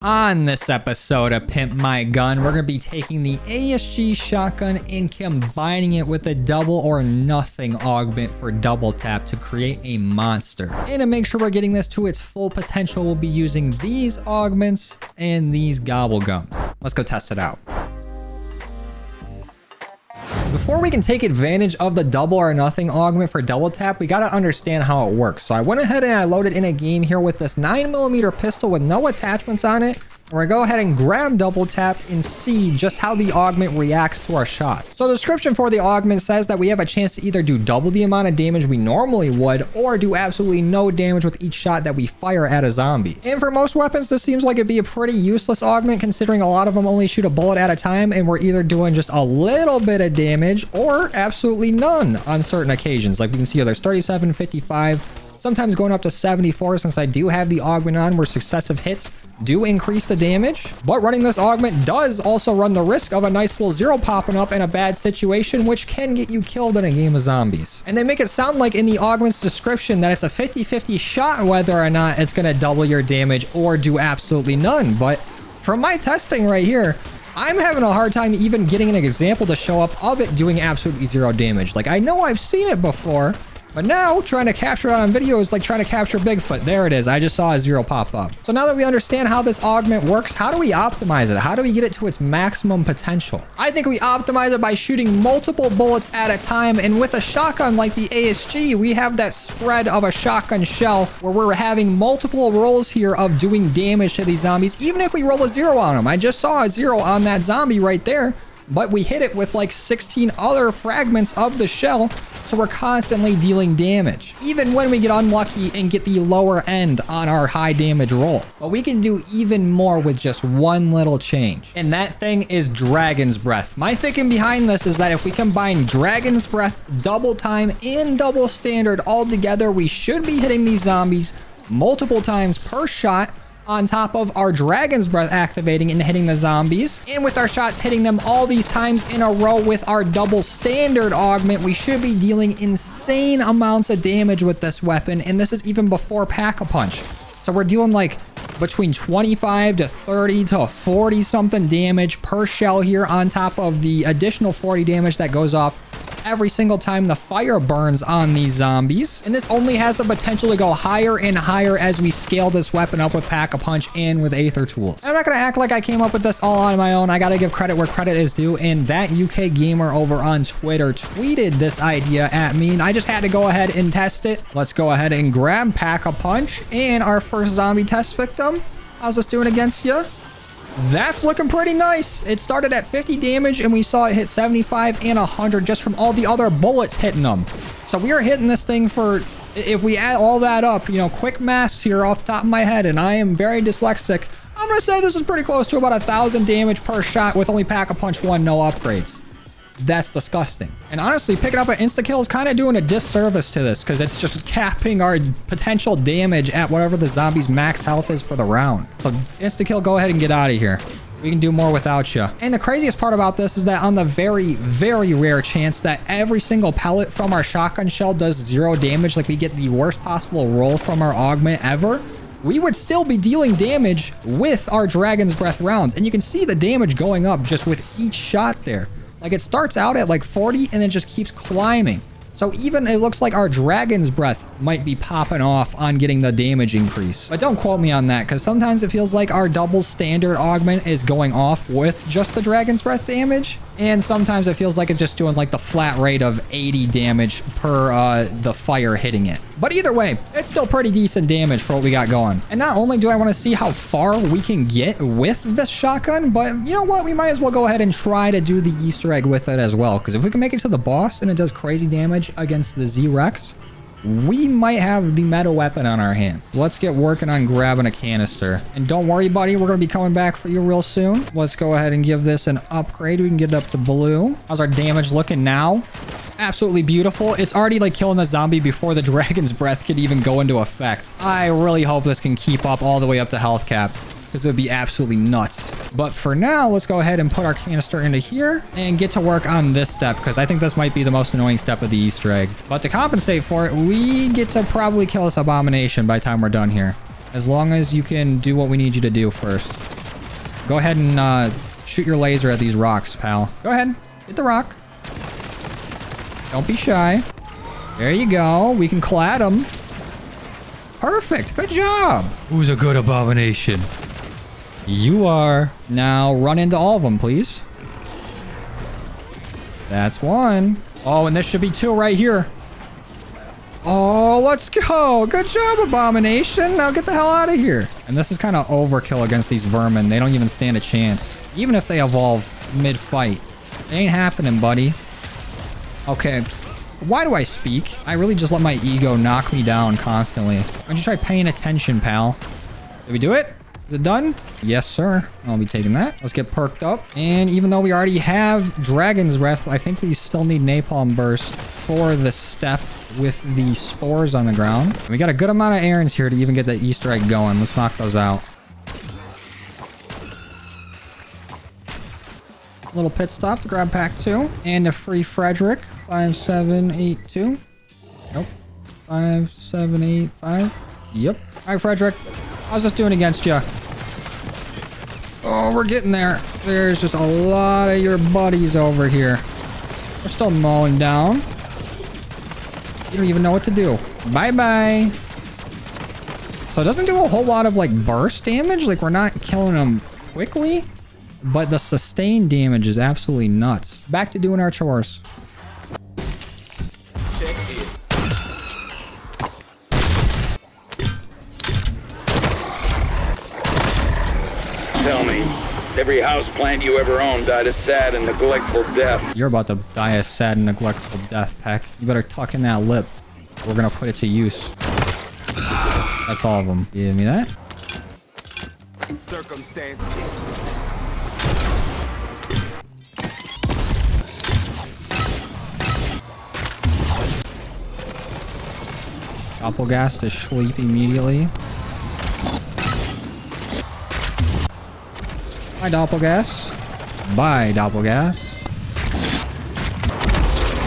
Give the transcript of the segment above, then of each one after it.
On this episode of Pimp My Gun, we're going to be taking the ASG shotgun and combining it with a double or nothing augment for double tap to create a monster. And to make sure we're getting this to its full potential, we'll be using these augments and these gobble gums. Let's go test it out. Before we can take advantage of the double or nothing augment for double tap, we got to understand how it works. So I went ahead and I loaded in a game here with this 9mm pistol with no attachments on it. We're gonna go ahead and grab double tap and see just how the augment reacts to our shots. So the description for the augment says that we have a chance to either do double the amount of damage we normally would or do absolutely no damage with each shot that we fire at a zombie. And for most weapons, this seems like it'd be a pretty useless augment considering a lot of them only shoot a bullet at a time and we're either doing just a little bit of damage or absolutely none on certain occasions. Like we can see here, there's 37, 55, sometimes going up to 74 since I do have the augment on where successive hits do increase the damage. But running this augment does also run the risk of a nice little zero popping up in a bad situation, which can get you killed in a game of zombies. And they make it sound like in the augment's description that it's a 50-50 shot whether or not it's going to double your damage or do absolutely none. But from my testing right here, I'm having a hard time even getting an example to show up of it doing absolutely zero damage. Like I know I've seen it before, but now trying to capture it on video is like trying to capture Bigfoot. There it is. I just saw a zero pop up. So now that we understand how this augment works, how do we optimize it? How do we get it to its maximum potential? I think we optimize it by shooting multiple bullets at a time. And with a shotgun like the ASG, we have that spread of a shotgun shell where we're having multiple rolls here of doing damage to these zombies, even if we roll a zero on them. I just saw a zero on that zombie right there, but we hit it with like 16 other fragments of the shell. So we're constantly dealing damage, even when we get unlucky and get the lower end on our high damage roll. But we can do even more with just one little change. And that thing is Dragon's Breath. My thinking behind this is that if we combine Dragon's Breath, double time, and double standard all together, we should be hitting these zombies multiple times per shot, on top of our Dragon's Breath activating and hitting the zombies. And with our shots hitting them all these times in a row with our double standard augment, we should be dealing insane amounts of damage with this weapon. And this is even before Pack-a-Punch. So we're doing like between 25 to 30 to 40 something damage per shell here on top of the additional 40 damage that goes off every single time the fire burns on these zombies. And this only has the potential to go higher and higher as we scale this weapon up with Pack-a-Punch and with Aether tools. I'm not going to act like I came up with this all on my own. I got to give credit where credit is due. And that UK gamer over on Twitter tweeted this idea at me, and I just had to go ahead and test it. Let's go ahead and grab Pack-a-Punch and our first zombie test victim. How's this doing against you? That's looking pretty nice. It started at 50 damage and we saw it hit 75 and 100 just from all the other bullets hitting them. So we are hitting this thing for, if we add all that up, you know, quick maths here off the top of my head, and I am very dyslexic, I'm going to say this is pretty close to about 1,000 damage per shot with only Pack-a-Punch 1, no upgrades. That's disgusting. And honestly, picking up an insta-kill is kind of doing a disservice to this because it's just capping our potential damage at whatever the zombie's max health is for the round. So insta-kill, go ahead and get out of here. We can do more without you. And the craziest part about this is that on the very, very rare chance that every single pellet from our shotgun shell does zero damage, like we get the worst possible roll from our augment ever, we would still be dealing damage with our Dragon's Breath rounds. And you can see the damage going up just with each shot there. Like it starts out at like 40 and then just keeps climbing. So even it looks like our Dragon's Breath might be popping off on getting the damage increase. But don't quote me on that because sometimes it feels like our double standard augment is going off with just the Dragon's Breath damage. And sometimes it feels like it's just doing like the flat rate of 80 damage per the fire hitting it. But either way, it's still pretty decent damage for what we got going. And not only do I want to see how far we can get with this shotgun, but you know what? We might as well go ahead and try to do the Easter egg with it as well. Because if we can make it to the boss and it does crazy damage against the Z-Rex, we might have the meta weapon on our hands. Let's get working on grabbing a canister. And don't worry, buddy, we're going to be coming back for you real soon. Let's go ahead and give this an upgrade. We can get it up to blue. How's our damage looking now? Absolutely beautiful. It's already like killing the zombie before the Dragon's Breath could even go into effect. I really hope this can keep up all the way up to health cap, because it would be absolutely nuts. But for now, let's go ahead and put our canister into here and get to work on this step, because I think this might be the most annoying step of the Easter egg. But to compensate for it, we get to probably kill this abomination by the time we're done here. As long as you can do what we need you to do first. Go ahead and shoot your laser at these rocks, pal. Go ahead. Hit the rock. Don't be shy. There you go. We can clad them. Perfect. Good job. Who's a good abomination? You are. Now run into all of them, please. That's one. Oh, and this should be two right here. Oh, let's go. Good job, abomination. Now get the hell out of here. And this is kind of overkill against these vermin. They don't even stand a chance. Even if they evolve mid-fight. It ain't happening, buddy. Okay. Why do I speak? I really just let my ego knock me down constantly. Why don't you try paying attention, pal? Did we do it? Is it done? Yes, sir. I'll be taking that. Let's get perked up. And even though we already have Dragon's Breath, I think we still need Napalm Burst for the step with the spores on the ground. We got a good amount of errands here to even get the Easter egg going. Let's knock those out. Little pit stop to grab pack 2. And a free Frederick. 5782. Nope. 5785. Yep. All right, Frederick. How's this doing against you? Oh, we're getting there. There's just a lot of your buddies over here. We're still mowing down. You don't even know what to do. Bye-bye. So it doesn't do a whole lot of like burst damage. Like we're not killing them quickly. But the sustained damage is absolutely nuts. Back to doing our chores. Tell me, every houseplant you ever owned died a sad and neglectful death. You're about to die a sad and neglectful death, Peck. You better tuck in that lip. We're gonna put it to use. That's all of them. Give me that. Circumstances. Doppelgast to sleep immediately. Bye, Doppelgast. Bye, Doppelgast.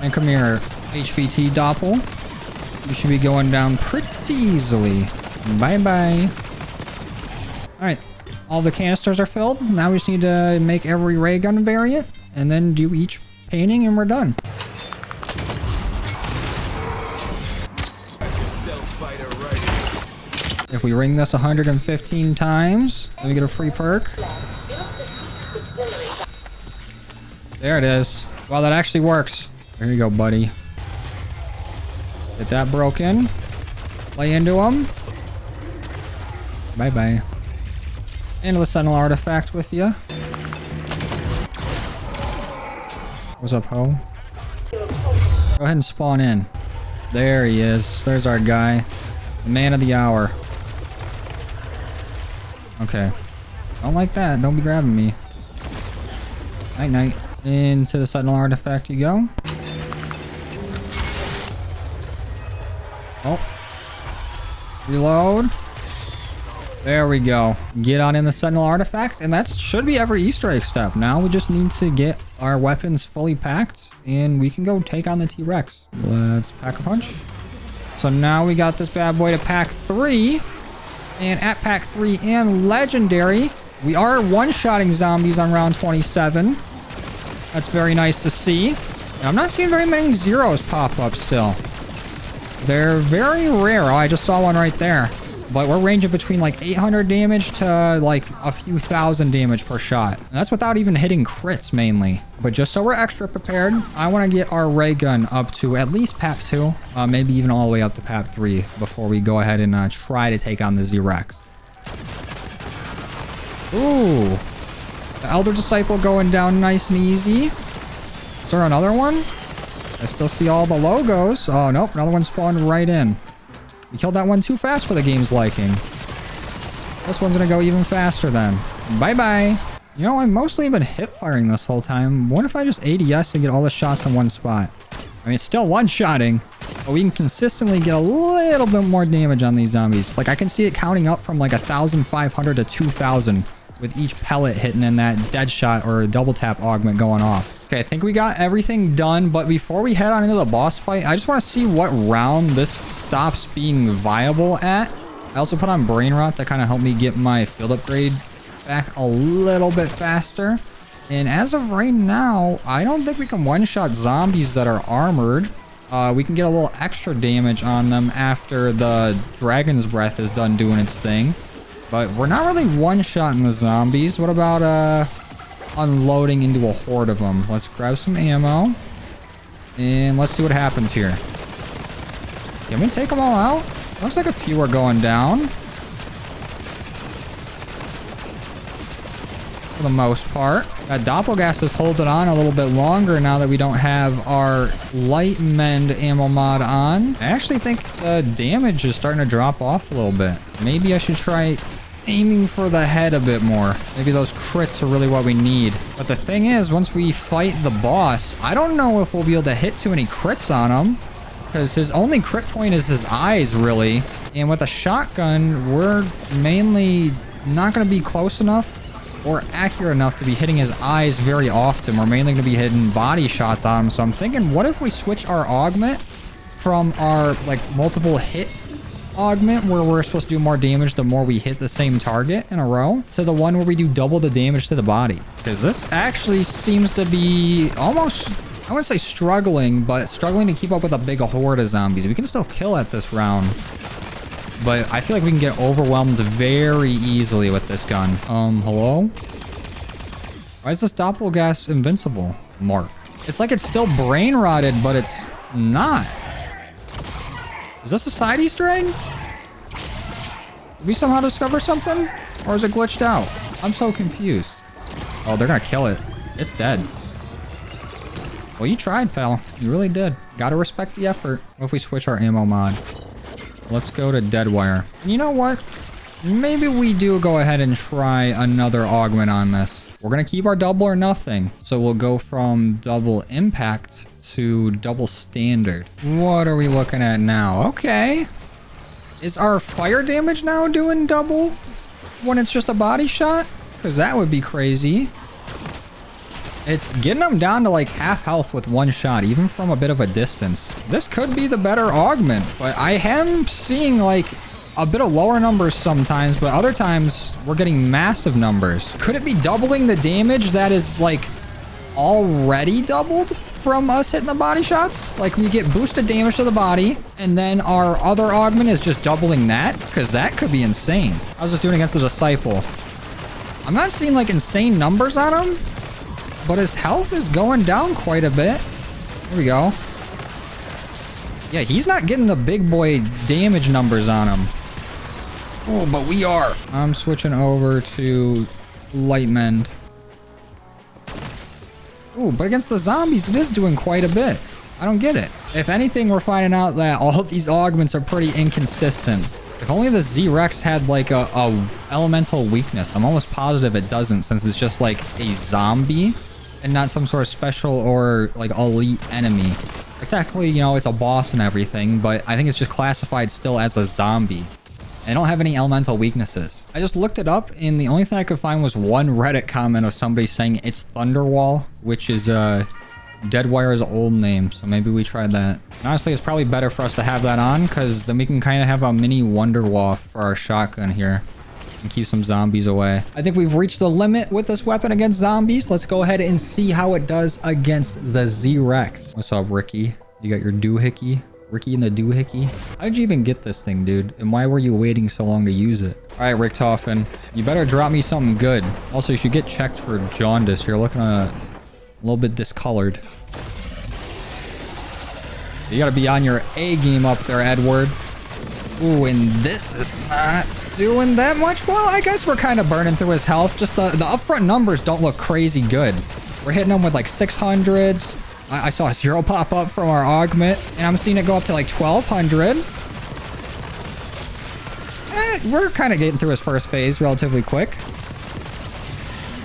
And come here, HVT Doppel. You should be going down pretty easily. Bye-bye. Alright, all the canisters are filled. Now we just need to make every ray gun variant and then do each painting and we're done. If we ring this 115 times, then we get a free perk. There it is. Wow, that actually works. There you go, buddy. Get that broken. Play into him. Bye-bye. And a Sentinel artifact with you. What's up, ho? Go ahead and spawn in. There he is. There's our guy. The man of the hour. Okay. Don't like that. Don't be grabbing me. Night-night. Into the Sentinel artifact you go. Oh. Reload. There we go. Get on in the Sentinel artifact. And that should be every Easter egg step. Now we just need to get our weapons fully packed. And we can go take on the T-Rex. Let's pack a punch. So now we got this bad boy to pack 3. And at pack 3 and legendary, we are one-shotting zombies on round 27. That's very nice to see. And I'm not seeing very many zeros pop up still. They're very rare. Oh, I just saw one right there. But we're ranging between like 800 damage to like a few thousand damage per shot. And that's without even hitting crits mainly. But just so we're extra prepared, I want to get our ray gun up to at least PAP 2. Maybe even all the way up to PAP 3 before we go ahead and try to take on the Z-Rex. Ooh. The Elder Disciple going down nice and easy. Is there another one? I still see all the logos. Oh, nope. Another one spawned right in. We killed that one too fast for the game's liking. This one's gonna go even faster then. Bye-bye. You know, I've mostly been hip firing this whole time. What if I just ADS and get all the shots in one spot? I mean, it's still one-shotting, but we can consistently get a little bit more damage on these zombies. Like, I can see it counting up from like 1,500 to 2,000 with each pellet hitting in that dead shot or double tap augment going off. Okay, I think we got everything done, but before we head on into the boss fight, I just want to see what round this stops being viable at. I also put on Brain Rot to kind of help me get my field upgrade back a little bit faster. And as of right now, I don't think we can one-shot zombies that are armored. We can get a little extra damage on them after the Dragon's Breath is done doing its thing. But we're not really one-shotting the zombies. What about unloading into a horde of them? Let's grab some ammo. And let's see what happens here. Can we take them all out? Looks like a few are going down. For the most part. That Doppelgas is holding on a little bit longer now that we don't have our light mend ammo mod on. I actually think the damage is starting to drop off a little bit. Maybe I should try aiming for the head a bit more. Maybe those crits are really what we need. But the thing is, once we fight the boss, I don't know if we'll be able to hit too many crits on him. Because his only crit point is his eyes, really. And with a shotgun, we're mainly not going to be close enough or accurate enough to be hitting his eyes very often. We're mainly going to be hitting body shots on him. So I'm thinking, what if we switch our augment from our like multiple hit augment, where we're supposed to do more damage the more we hit the same target in a row, to the one where we do double the damage to the body? Because this actually seems to be almost, I wouldn't say struggling, but struggling to keep up with a big horde of zombies. We can still kill at this round, but I feel like we can get overwhelmed very easily with this gun. Hello? Why is this Doppelgas invincible? Mark. It's like it's still brain rotted, but it's not. Is this a side Easter egg? Did we somehow discover something? Or is it glitched out? I'm so confused. Oh, they're gonna kill it. It's dead. Well, you tried, pal. You really did. Gotta respect the effort. What if we switch our ammo mod? Let's go to Deadwire. And you know what? Maybe we do go ahead and try another augment on this. We're gonna keep our double or nothing. So we'll go from double impact to double standard. What are we looking at now? Okay. Is our fire damage now doing double when it's just a body shot? Because that would be crazy. It's getting them down to like half health with one shot, even from a bit of a distance. This could be the better augment, but I am seeing like a bit of lower numbers sometimes, but other times we're getting massive numbers. Could it be doubling the damage that is like already doubled from us hitting the body shots? Like we get boosted damage to the body, and then our other augment is just doubling that? Because that could be insane. I was just doing against the Disciple. I'm not seeing like insane numbers on him, but his health is going down quite a bit. Here we go. Yeah, he's not getting the big boy damage numbers on him. Oh, but we are. I'm switching over to light mend. Oh, but against the zombies, it is doing quite a bit. I don't get it. If anything, we're finding out that all of these augments are pretty inconsistent. If only the Z-Rex had like a elemental weakness. I'm almost positive it doesn't, since it's just like a zombie and not some sort of special or like elite enemy. Like technically, you know, it's a boss and everything, but I think it's just classified still as a zombie. I don't have any elemental weaknesses. I just looked it up, and the only thing I could find was one Reddit comment of somebody saying it's Thunderwall, which is Deadwire's old name, so maybe we tried that. And honestly, it's probably better for us to have that on, because then we can kind of have a mini Wonderwall for our shotgun here and keep some zombies away. I think we've reached the limit with this weapon against zombies. Let's go ahead and see how it does against the Z-Rex. What's up, Ricky? You got your doohickey? Ricky and the doohickey? How did you even get this thing, dude? And why were you waiting so long to use it? All right, Richtofen, you better drop me something good. Also, you should get checked for jaundice. You're looking a little bit discolored. You gotta be on your A game up there, Edward. Ooh, and this is not doing that much. Well, I guess we're kind of burning through his health. Just the upfront numbers don't look crazy good. We're hitting him with like 600s. I saw a 0 pop up from our augment, and I'm seeing it go up to like 1200. We're kind of getting through his first phase relatively quick.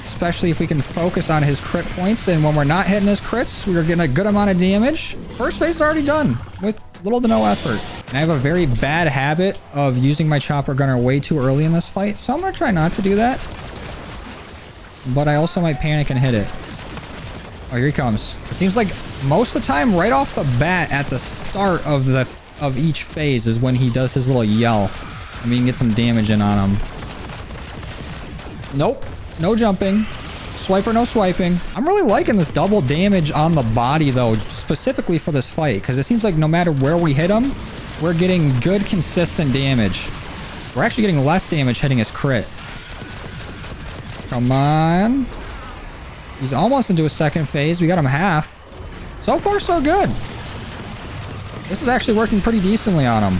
Especially if we can focus on his crit points, and when we're not hitting his crits, we're getting a good amount of damage. First phase is already done with little to no effort. And I have a very bad habit of using my chopper gunner way too early in this fight, so I'm going to try not to do that. But I also might panic and hit it. Oh, here he comes. It seems like most of the time, right off the bat, at the start of each phase is when he does his little yell. And we can get some damage in on him. Nope. No jumping. Swiper, no swiping. I'm really liking this double damage on the body, though, specifically for this fight, because it seems like no matter where we hit him, we're getting good, consistent damage. We're actually getting less damage hitting his crit. Come on. He's almost into a second phase. We got him half. So far, so good. This is actually working pretty decently on him.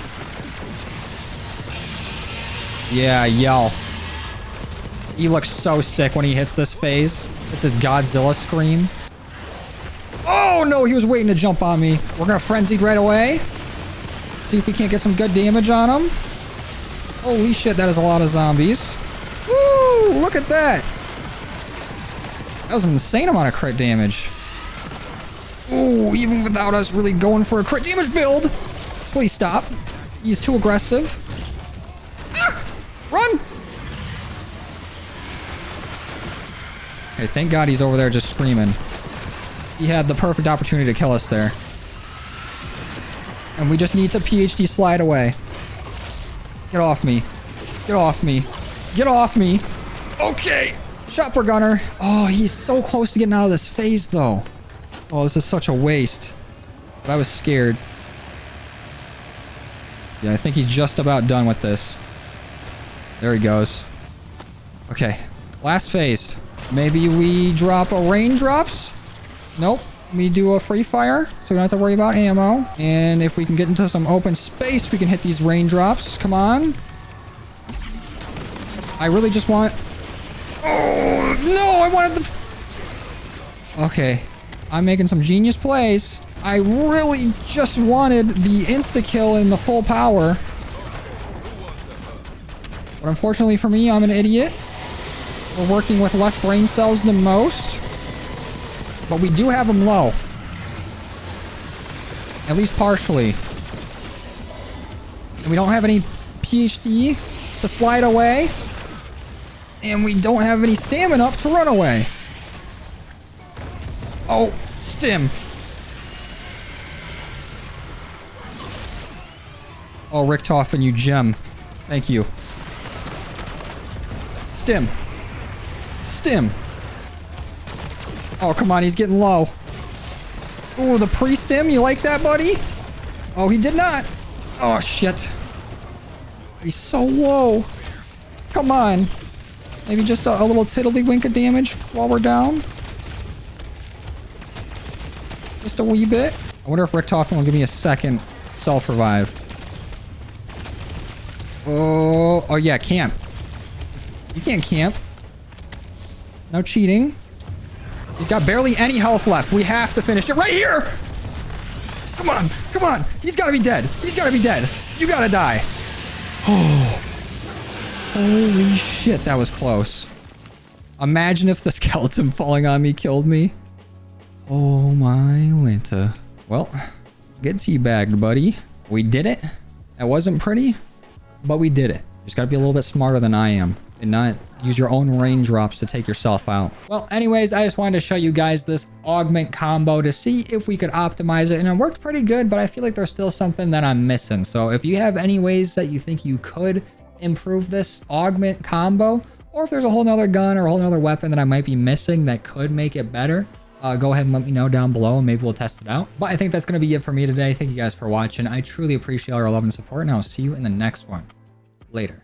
Yeah, yell. He looks so sick when he hits this phase. It's his Godzilla scream. Oh, no, he was waiting to jump on me. We're going to frenzied right away. See if we can't get some good damage on him. Holy shit, that is a lot of zombies. Woo, look at that. That was an insane amount of crit damage. Ooh, even without us really going for a crit damage build. Please stop. He's too aggressive. Ah, run. Okay, thank God he's over there just screaming. He had the perfect opportunity to kill us there. And we just need to PhD slide away. Get off me. Get off me. Get off me. Okay. Chopper gunner. Oh, he's so close to getting out of this phase, though. Oh, this is such a waste. But I was scared. Yeah, I think he's just about done with this. There he goes. Okay. Last phase. Maybe we drop a raindrops? Nope. We do a free fire, so we don't have to worry about ammo. And if we can get into some open space, we can hit these raindrops. Come on. I really just want... Oh, no, I wanted the... Okay. I'm making some genius plays. I really just wanted the insta-kill in the full power. But unfortunately for me, I'm an idiot. We're working with less brain cells than most. But we do have them low. At least partially. And we don't have any PhD to slide away. And we don't have any stamina up to run away. Oh, stim. Oh, Richtofen, you gem. Thank you. Stim. Stim. Oh, come on. He's getting low. Ooh, the pre-stim. You like that, buddy? Oh, he did not. Oh, shit. He's so low. Come on. Maybe just a little tiddlywink of damage while we're down. Just a wee bit. I wonder if Richtofen will give me a second self-revive. Oh, yeah, camp. You can't camp. No cheating. He's got barely any health left. We have to finish it right here. Come on. Come on. He's got to be dead. He's got to be dead. You got to die. Oh. Holy shit. That was close. Imagine if the skeleton falling on me killed me. Oh my Lanta. Well, get teabagged, buddy. We did it. That wasn't pretty, but we did it. Just got to be a little bit smarter than I am and not use your own raindrops to take yourself out. Well, anyways, I just wanted to show you guys this augment combo to see if we could optimize it, and it worked pretty good, but I feel like there's still something that I'm missing. So if you have any ways that you think you could improve this augment combo, or if there's a whole nother gun or a whole nother weapon that I might be missing that could make it better, go ahead and let me know down below and maybe we'll test it out. But I think that's going to be it for me today. Thank you guys for watching. I truly appreciate all your love and support, and I'll see you in the next one. Later.